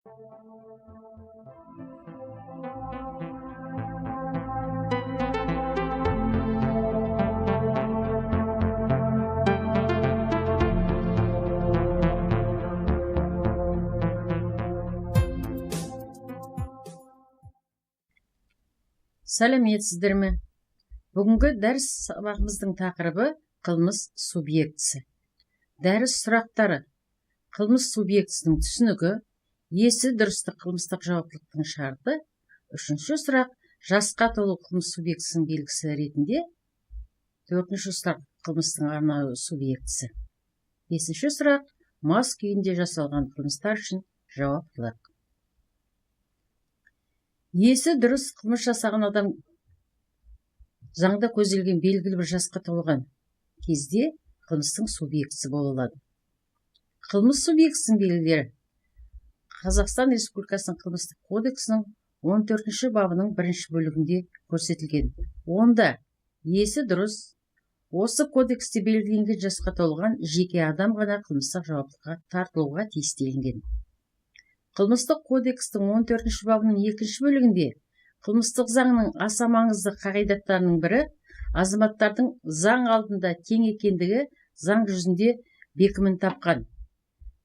Сәлеметсіздер ме? Бүгінгі дәріс сабағымыздың тақырыбы қылмыс субъектісі. Дәріс сұрақтары: қылмыс субъектісінің түсінігі, есі дұрыстық қылмыстық жауаптылықтың шарты. Үшінші сұрақ: жасқа толу қылмыс субъектісінің белгісі ретінде. Төртінші сұрақ: қылмыстың арнайы субъектісі. Бесінші сұрақ: мас күйінде жасалған қылмыстар үшін жауаптылық. Есі дұрыс қылмыс жасаған адам заңда көзделген белгілі бір жасқа толған кезде қылмыстың субъектісі бола алады. Қылмыс субъектісінің белгілері Қазақстан Республикасының қылмыстық кодексінің 14 бабының 1 бөлігінде көрсетілген. Онда есі дұрыс, осы кодексте белгіленген жасқа толған жеке адам ғана қылмыстық жауаптылыққа тартылуға тиіс делінген. Қылмыстық кодекстің 14 бабының 2 бөлігінде қылмыстық заңның аса маңызды қағидаттарының бірі азаматтардың заң алдында тең екендігі заң жүзінде бекімін тапқан.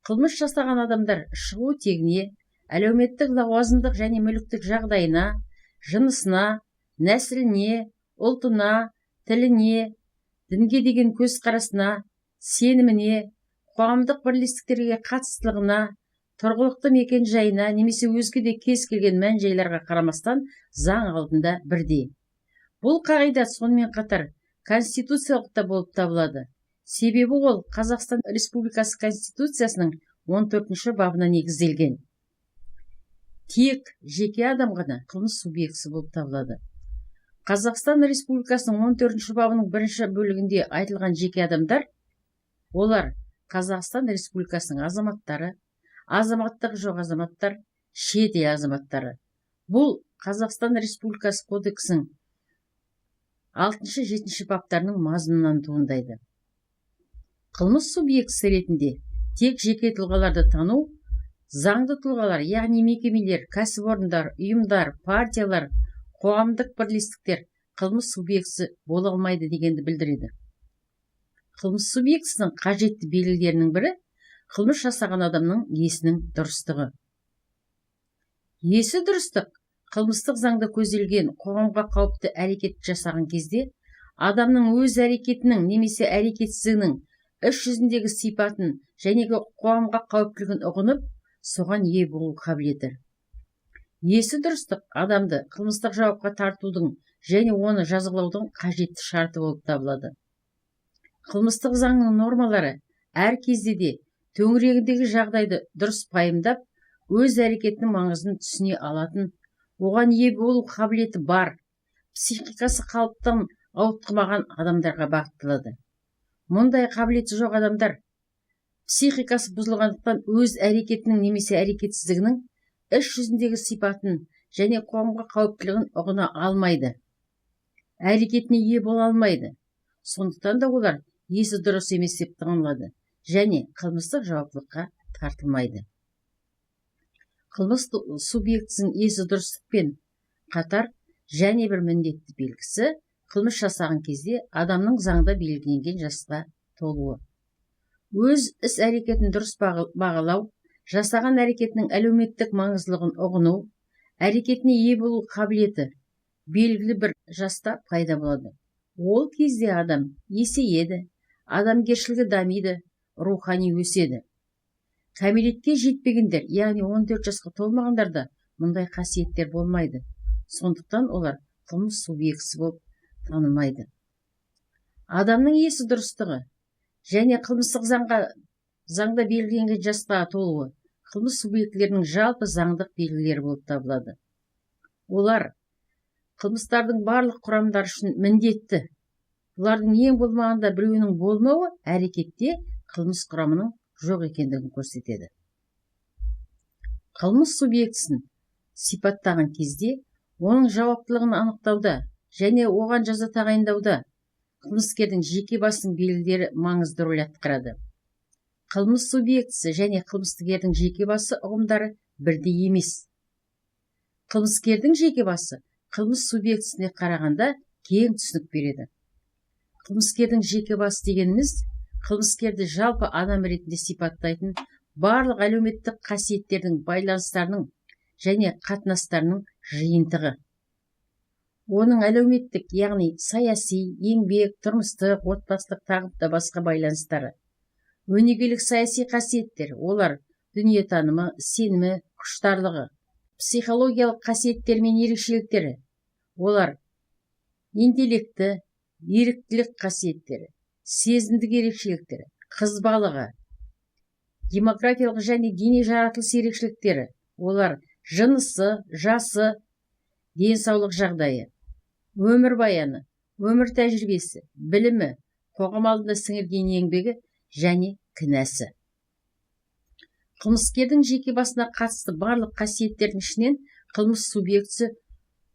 Қылмыс жасаған адамдар шығу тегіне, әлеуметтік лауазымдық және мүліктік жағдайына, жынысына, нәсіліне, ұлтына, тіліне, дінге деген көзқарасына, сеніміне, қоғамдық бірлестіктерге қатыстылығына, тұрғылықты мекен жайына немесе өзге де кез келген мән жайларға қарамастан заң алдында бірдей. Бұл қағидат сонымен қатар конституциялық та болып табылады. Себебі ол Қазақстан Республикасы Конституциясының 14 бабына негізделген. Тек жеке адам ғана қылмыс субъектісі болып табылады. Қазақстан Республикасының 14 бабының 1 бөлігінде айтылған жеке адамдар, олар Қазақстан Республикасының азаматтары, азаматтығы жоқ азаматтар, шет ел азаматтары. Бұл Қазақстан Республикасы кодексінің 6-7 баптарының мазмұнынан туындайды. Қылмыс субъектісі ретінде тек жеке тұлғаларды тану, заңды тұлғалар, яғни мекемелер, кәсіпорындар, ұйымдар, партиялар, қоғамдық бірлестіктер қылмыс субъектісі бола алмайды дегенді білдіреді. Қылмыс субъектісінің қажетті белгілерінің бірі қылмыс жасаған адамның есінің дұрыстығы. Есі дұрыстық қылмыстық заңда көзделген қоғамға қауіпті әрекет жасаған кезде адамның өз әрекетінің немесе әрекетсіздігінің іс жүзіндегі сипатын және қоғамға қауіптілігін ұғынып, соған ие болу қабілеті. Есі дұрыстық адамды қылмыстық жауапқа тартудың және оны жазалаудың қажетті шарты болып табылады. Қылмыстық заңның нормалары әр кезде де төңірегіндегі жағдайды дұрыс пайымдап, өз әрекетінің маңызын түсіне алатын, оған ие болу қабілеті бар, психикасы қалыптан ауытқымаған адамдарға бағытталады. Мұндай қабілеті жоқ адамдар психикасы бұзылғандықтан өз әрекетінің немесе әрекетсіздігінің іс жүзіндегі сипатын және қоғамға қауіптілігін ұғына алмайды. Әрекетіне ие бола алмайды. Сондықтан да олар есі дұрыс емес деп танылады және қылмыстық жауаптылыққа тартылмайды. Қылмыс субъектісінің есі дұрыстықпен қатар және бір міндетті белгісі қылмыс жасаған кезде адамның заңда белгіленген жасқа толуы. Өз іс әрекетін дұрыс бағалау, жасаған әрекетінің әлеуметтік маңыздылығын ұғыну, әрекетіне ие болу қабілеті белгілі бір жаста пайда болады. Ол кезде адам есейеді, адамгершілігі дамиды, рухани өседі. Кәмелетке жетпегендер, яғни 14 жасқа толмағандарда мұндай қасиеттер болмайды. Сондықтан олар қылмыс субъектісі болып танылмайды. Адамның есі дұрыстығы және қылмыстық заңда белгіленген жасқа толуы қылмыс субъектілерінің жалпы заңдық белгілері болып табылады. Олар қылмыстардың барлық құрамдары үшін міндетті. Бұлардың ең болмағанда біреуінің болмауы әрекетте қылмыс құрамының жоқ екендігін көрсетеді. Қылмыс субъектісін сипаттаған кезде оның жауаптылығын анықтауда және оған жаза тағайындауда қылмыскердің жеке басының белгілері маңызды рөл атқарады. Қылмыс субъектісі және қылмыскердің жеке басы ұғымдары бірдей емес. Қылмыскердің жеке басы қылмыс субъектісіне қарағанда кең түсінік береді. Қылмыскердің жеке басы дегеніміз қылмыскерді жалпы адам ретінде сипаттайтын барлық әлеуметтік қасиеттердің байланыстарының және қатынастарының жиынтығы. Оның әлеуметтік, яғни саяси, еңбек, тұрмыстық, отбасылық тағы да басқа байланыстары. Өнегелік саяси қасиеттер, олар дүниетанымы, сенімі, құштарлығы. Психологиялық қасиеттер мен ерекшеліктері, олар интеллекті, еріктілік қасиеттері, сезімдік ерекшеліктері, қызбалығы. Демографиялық және дене жаратылыс ерекшеліктері, олар жынысы, жасы, денсаулық жағдайы, өмірбаяны, өмір тәжірибесі, білімі, қоғам алдында сіңірген еңбегі және кінәсі. Қылмыскердің жеке басына қатысты барлық қасиеттердің ішінен қылмыс субъектісі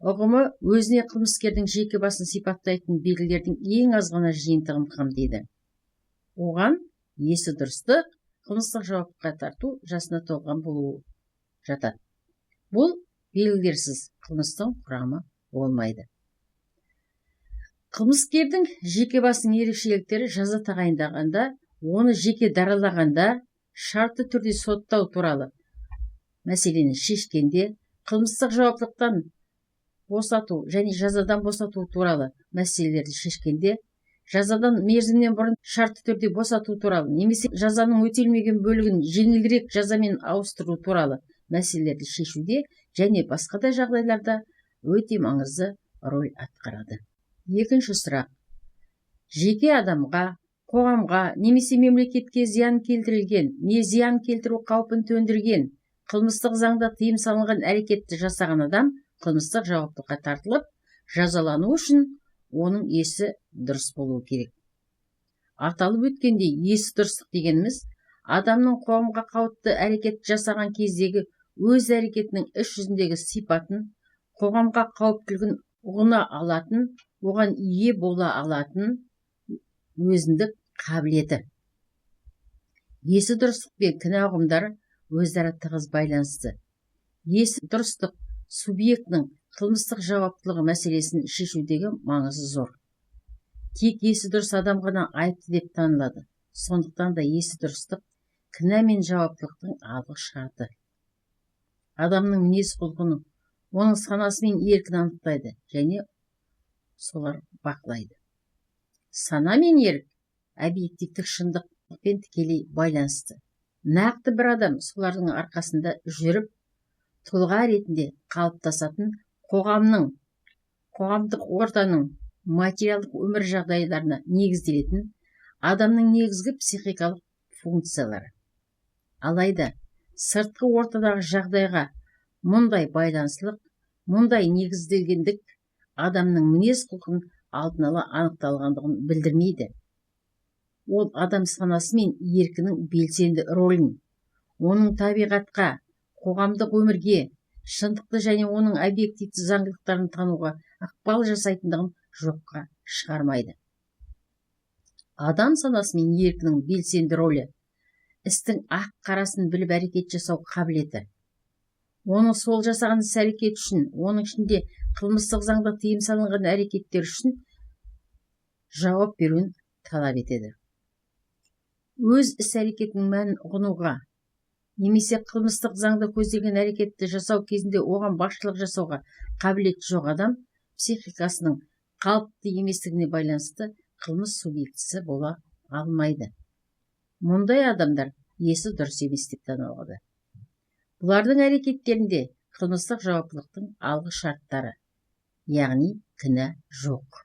ұғымы өзіне қылмыскердің жеке басын сипаттайтын белгілердің ең аз ғана жиынтығын қамтиды. Оған есі дұрыстық, қылмыстық жауапқа тарту, жасына толған болуы жатады. Бұл белгілерсіз қылмыстың құрамы болмайды. Қылмыскердің жеке басының ерекшеліктері жаза тағайындағанда, оны жеке даралағанда, шартты түрде соттау туралы мәселені шешкенде, қылмыстық жауаптылықтан босату және жазадан босату туралы мәселелерді шешкенде, жазадан мерзімнен бұрын шартты түрде босату туралы немесе жазаның өтелмеген бөлігін жеңілірек жазамен ауыстыру туралы мәселелерді шешуде және басқа да жағдайларда өте маңызды роль атқарады. Екінші сұрақ. Жеке адамға, қоғамға немесе мемлекетке зиян келтірілген, не зиян келтіру қаупін төндірген, қылмыстық заңда тыйым салынған әрекетті жасаған адам қылмыстық жауаптылыққа тартылып, жазалану үшін оның есі дұрыс болуы керек. Аталып өткендей, есі дұрыстық дегеніміз, адамның қоғамға қауіпті әрекет жасаған кездегі өз әрекетінің іс жүзіндегі сипатын, қоғамға қауіптілігін ұғына алатын, оған ие бола алатын өзіндік қабілеті. Есі дұрыстық пен кінә ұғымдары өзара тығыз байланысты. Есі дұрыстық субъектінің қылмыстық жауаптылығы мәселесін шешудегі маңызы зор. Тек есі дұрыс адам ғана айыпты деп танылады. Сондықтан да есі дұрыстық кінә мен жауаптылықтың алғы шарты. Адамның мінез құлқын, оның санасы мен еркін анықтайды және солар бақылайды. Сана мен ерік объективтік шындықпен тікелей байланысты. Нақты бір адам солардың арқасында жүріп, тұлға ретінде қалыптасатын қоғамдық ортаның материалдық өмір жағдайларына негізделетін адамның негізгі психикалық функциялары. Алайда сыртқы ортадағы жағдайға мұндай байланыстылық, мұндай негізделгендік адамның мінез құлқын алдын ала анықталғандығын білдірмейді. Ол адам санасы мен еркінің белсенді рөлін, оның табиғатқа, қоғамдық өмірге, шындықты және оның объективті заңдылықтарын тануға ықпал жасайтындығын жоққа шығармайды. Адам санасы мен еркінің белсенді рөлі, істің ақ қарасын біліп әрекет жасау қабілеті. Оның сол жасаған іс әрекет үшін, оның ішінде қылмыстық заңда тыйым салынған әрекеттер үшін жауап беруін талап етеді. Өз іс әрекетінің мәнін ұғынуға, немесе қылмыстық заңда көзделген әрекетті жасау кезінде оған басшылық жасауға қабілеті жоқ адам психикасының қалыпты еместігіне байланысты қылмыс субъектісі бола алмайды. Мұндай адамдар есі дұрыс емес деп танылады. Бұлардың әрекеттерінде қылмыстық жауаптылықтың алғы шарттары, яғни кінә жоқ.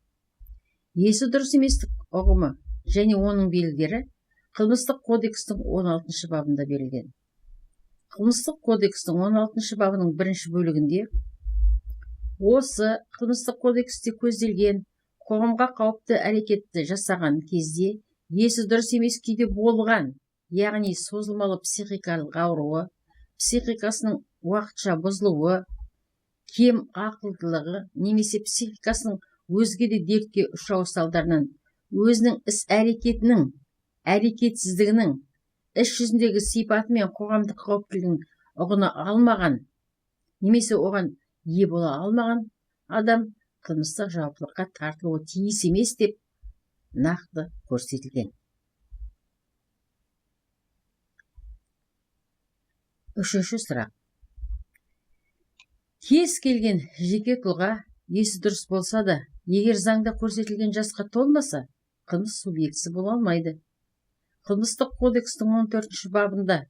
Есі дұрыс еместік ұғымы және оның белгілері Қылмыстық кодекстің 16 бабында берілген. Қылмыстық кодекстің 16 бабының 1 бөлігінде осы қылмыстық кодексте көзделген қоғамға қауіпті әрекетті жасаған кезде есі дұрыс емес күйде болған, яғни созылмалы психикалық ауруы, психикасының уақытша бұзылуы, кем ақылдылығы немесе психикасының өзге де дертке ұшырау салдарынан өзінің іс әрекетінің әрекетсіздігінің іс жүзіндегі сипаты мен қоғамдық қауіптілігінің ұғына алмаған немесе оған ие бола алмаған адам қылмыстық жауаптылыққа тартылуы тиіс емес деп нақты көрсетілген. Үшінші сұрақ. Кез келген жеке тұлға есі дұрыс болса да, егер заңда көрсетілген жасқа толмаса, қылмыс субъектісі бола алмайды. Қылмыстық кодекстің 14 бабында,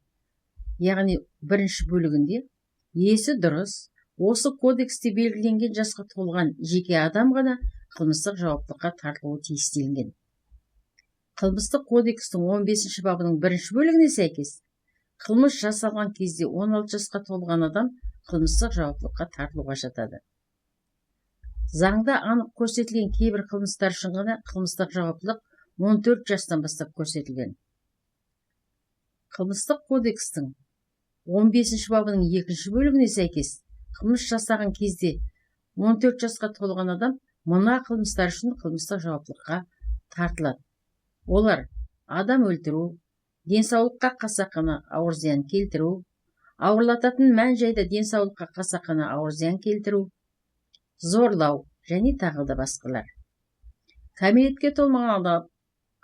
яғни 1 бөлігінде, есі дұрыс, осы кодексте белгіленген жасқа толған жеке адам ғана қылмыстық жауаптылыққа тартылуы тиіс делінген. Қылмыстық кодекстің 15 бабының 1 бөлігіне сәйкес, қылмыс жасалған кезде 16 жасқа толған адам қылмыстық жауаптылыққа тартылуға жатады. Заңда анық көрсетілген кейбір қылмыстар үшін ғана қылмыстық жауаптылық 14 жастан бастап көрсетілген. Қылмыстық кодекстің 15 бабының 2 бөлігіне сәйкес, қылмыс жасаған кезде 14 жасқа толған адам мына қылмыстар үшін қылмыстық жауаптылыққа тартылады. Олар: адам өлтіру, денсаулыққа қасақана ауыр зиян келтіру, ауырлататын мән-жайда денсаулыққа қасақана ауыр зиян келтіру, зорлау және тағы да басқалар. Кәмелетке толмаған адам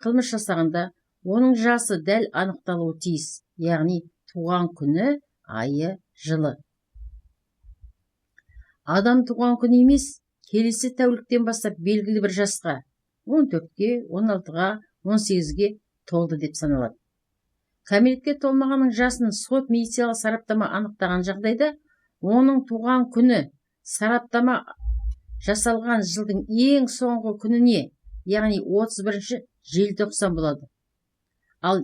қылмыс жасағанда оның жасы дәл анықталуы тиіс, яғни туған күні, айы, жылы. Адам туған күні емес, келесі тәуліктен бастап белгілі бір жасқа, 14-ке, 16-ға, 18-ге толды деп саналады. Кәмелетке толмағанның жасын сот медициналық сараптама анықтаған жағдайда, оның туған күні сараптама жасалған жылдың ең соңғы күніне, яғни 31 желтоқсан болады. Ал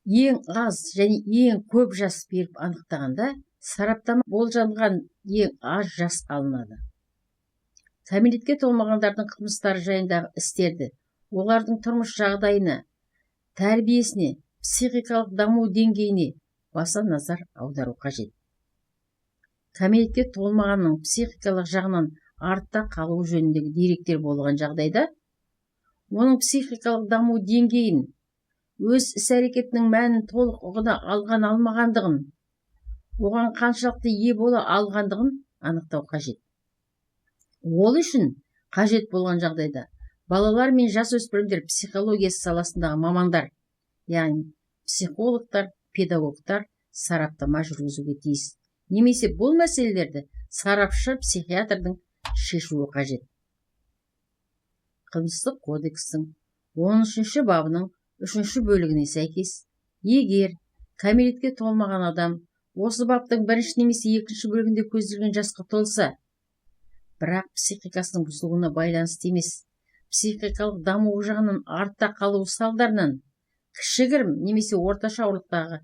ең аз және ең көп жас беріп анықтағанда, сараптама болжанған ең аз жас алынады. Кәмелетке толмағандардың қылмыстары жайындағы істерді, олардың тұрмыс жағдайына, тәрбиесіне, психикалық даму деңгейіне баса назар аудару қажет. Кәмелетке толмағанның психикалық жағынан артта қалу жөніндегі деректер болған жағдайда, оның психикалық даму деңгейін, өз іс-әрекетінің мәнін толық ұғына алған алмағандығын, оған қаншалықты ие бола алғандығын анықтау қажет. Ол үшін қажет болған жағдайда балалар мен жасөспірімдер психологиясы саласындағы мамандар, яғни психологтар, педагогтар сараптама жүргізуге тиіс. Немесе бұл мәселелерді сарапшы психиатрдың шешуі қажет. Қылмыстық кодекстің 13 бабының 3 бөлігіне сәйкес, егер кәмелетке толмаған адам осы баптың 1 немесе 2 бөлігінде көзделген жасқа толса, бірақ психикасының бұзылуына байланысты емес, психикалық даму жағынан артта қалу салдарынан кішігірім немесе орташа ауырлықтағы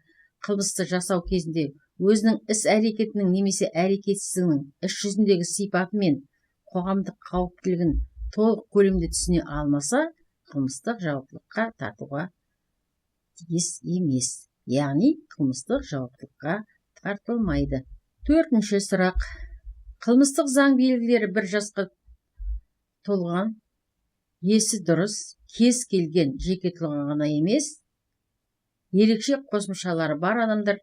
қылмысты жасау кезінде өзінің іс-әрекетінің немесе әрекетсізінің іс жүзіндегі сипаты мен қоғамдық қауіптілігін толық көлемде түсіне алмаса, қылмыстық жауаптылыққа тартуға тиіс емес. Яғни қылмыстық жауаптылыққа тартылмайды. 4-ші сұрақ. Қылмыстық заң белгілері бір жасқа толған, есі дұрыс, кез келген жеке тұлға ғана емес, ерекше қосымшалары бар адамдар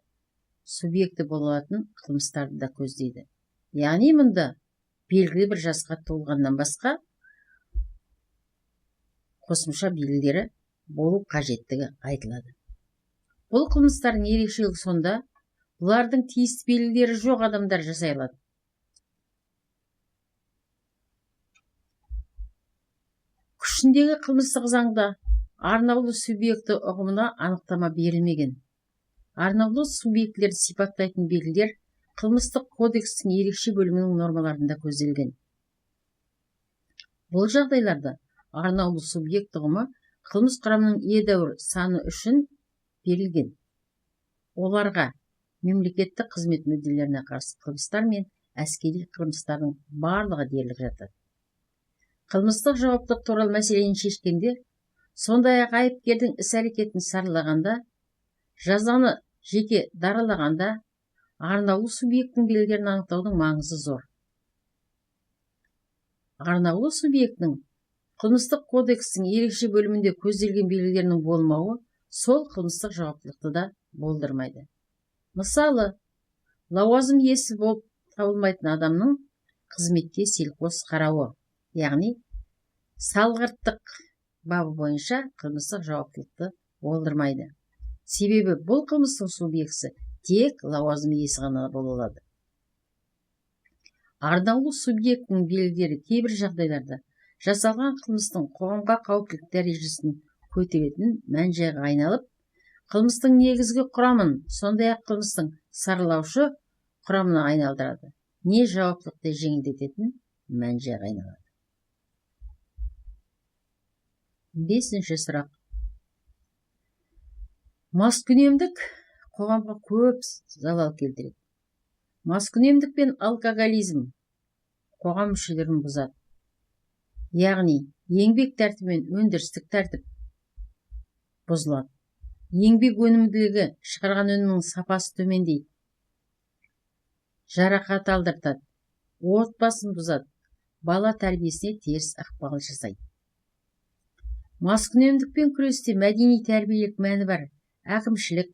субъекті болатын қылмыстарды да көздейді. Яғни мұнда белгілі бір жасқа толғаннан басқа қосымша белгілері болу қажеттігі айтылады. Бұл қылмыстардың ерекшелігі сонда, бұлардың тиісті белгілері жоқ адамдар жасай алады. Күшіндегі қылмыстық заңда арнаулы субъекті ұғымына анықтама берілмеген. Арнаулы субъектілерді сипаттайтын белгілер қылмыстық кодекстің ерекше бөлімінің нормаларында көзделген. Бұл жағдайларда арнаулы субъект ұғымы қылмыс құрамының едәуір саны үшін берілген. Оларға мемлекеттік қызмет мүдделеріне қарсы қылмыстар мен әскери қылмыстардың барлығы дерлік жатады. Қылмыстық жауаптылық туралы мәселені шешкенде, сондай-ақ айыпкердің іс-әрекетін саралағанда, жазаны жеке даралағанда, арнаулы субъектінің белгілерін анықтаудың маңызы зор. Арнаулы субъектінің қылмыстық кодекстің ерекше бөлімінде көзделген белгілерінің болмауы сол қылмыстық жауаптылықты да болдырмайды. Мысалы, лауазым иесі болып табылмайтын адамның қызметке селқос қарауы, яғни салғырттық бабы бойынша қылмыстық жауаптылықты болдырмайды. Себебі бұл қылмыстың субъектісі тек лауазым иесі ғана бола алады. Арнаулы субъектінің белгілері кейбір жағдайларда жасалған қылмыстың қоғамға қауіптілік дәрежесін көтеретін мән-жайға айналып, қылмыстың негізгі құрамын, сондай-ақ қылмыстың саралаушы құрамына айналдырады, не жауаптылықты жеңілдететін мән-жайға айналады. 5-ші сұрақ. Маскүнемдік қоғамға көп залал келтіреді. Маскүнемдік пен алкоголизм қоғам мүшелерін бұзады. Яғни, еңбек тәртібі мен өндірістік тәртіп бұзылады. Еңбек өнімділігі, шығарған өнімнің сапасы төмендейді. Жарақат алдыртады, отбасын бұзады, бала тәрбиесіне теріс ықпал жасайды. Маскүнемдікпен күресте мәдени тәрбиелік мәні бар. Әкімшілік,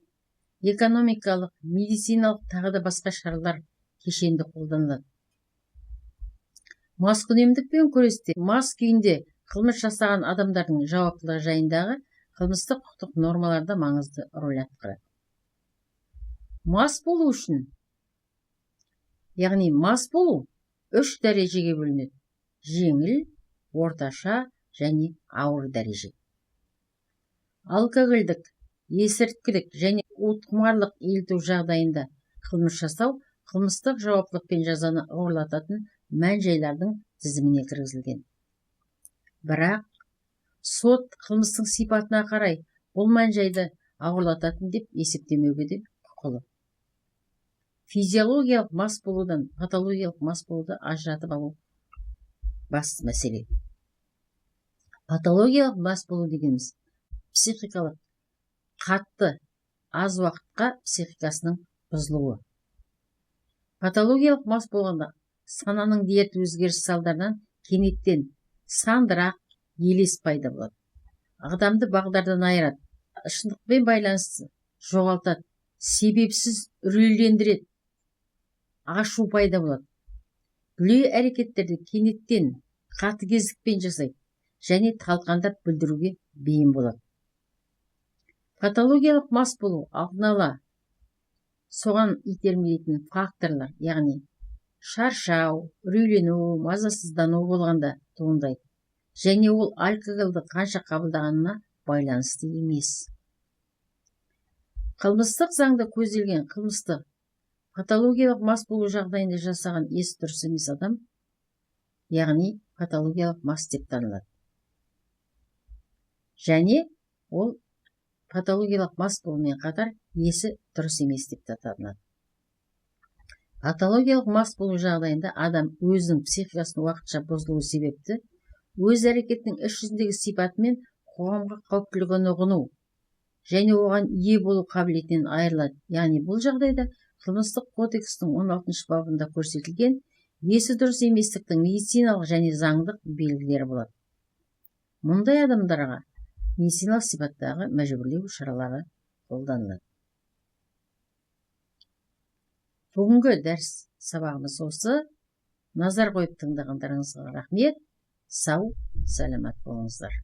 экономикалық, медициналық тағы да басқа шаралар кешенді қолданылады. Маскүнемдікпен күресте мас күйінде қылмыс жасаған адамдардың жауаптылығы жайындағы қылмыстық құқықтық нормаларда маңызды рөл атқарады. Мас болу үшін, яғни мас болу 3 дәрежеге бөлінеді: жеңіл, орташа және ауыр дәреже. Алкогольдік, есірткілік және уытқұмарлық елту жағдайында қылмыс жасау қылмыстық жауаптылық пен жазаны ауырлататын мән-жайлардың тізіміне кіргізілген. Бірақ сот қылмыстың сипатына қарай бұл мән-жайды ауырлататын деп есептемеуге де құқылы. Физиологиялық мас болудан патологиялық мас болуды ажыратып алу басты мәселе. Патологиялық мас болу дегеніміз психикалық қатты аз уақытқа психикасының бұзылуы. Патологиялық мас болғанда сананың дерт өзгеріс салдарынан кенеттен сандырақ елес пайда болады. Адамды бағдардан айырады, шындықпен байланысты жоғалтады, себепсіз үрейлендіреді, ашу пайда болады. Дүлей әрекеттерді кенеттен қатыгездікпен жасайды және талқандап білдіруге бейім болады. Патологиялық мас болу алдын ала соған итермелейтін факторлар, яғни шаршау, үрейлену, мазасыздану болғанда туындайды, және ол алкогольді қанша қабылдағанына байланысты емес. Қылмыстық заңда көзделген қылмысты патологиялық мас болу жағдайында жасаған есі дұрыс емес адам, яғни патологиялық мас деп танылады. Және ол патологиялық мас болумен қатар есі дұрыс емес деп танылады. Патологиялық мас болу жағдайында адам өзінің психикасының уақытша бұзылуы себепті өз әрекетінің іс жүзіндегі сипатымен қоғамға қауіптілігін ұғыну және оған ие болу қабілетінен айырылады. Яғни бұл жағдайда қылмыстық кодекстің 16 бабында көрсетілген есі дұрыс еместіктің медициналық және заңдық белгілері болады. Мұндай адамдарға медициналық сипаттағы мәжбүрлеу шаралары қолданылады. Бүгінгі дәріс сабағымыз осы. Назар қойып тыңдағандарыңызға рахмет. Сау, саламат болыңыздар.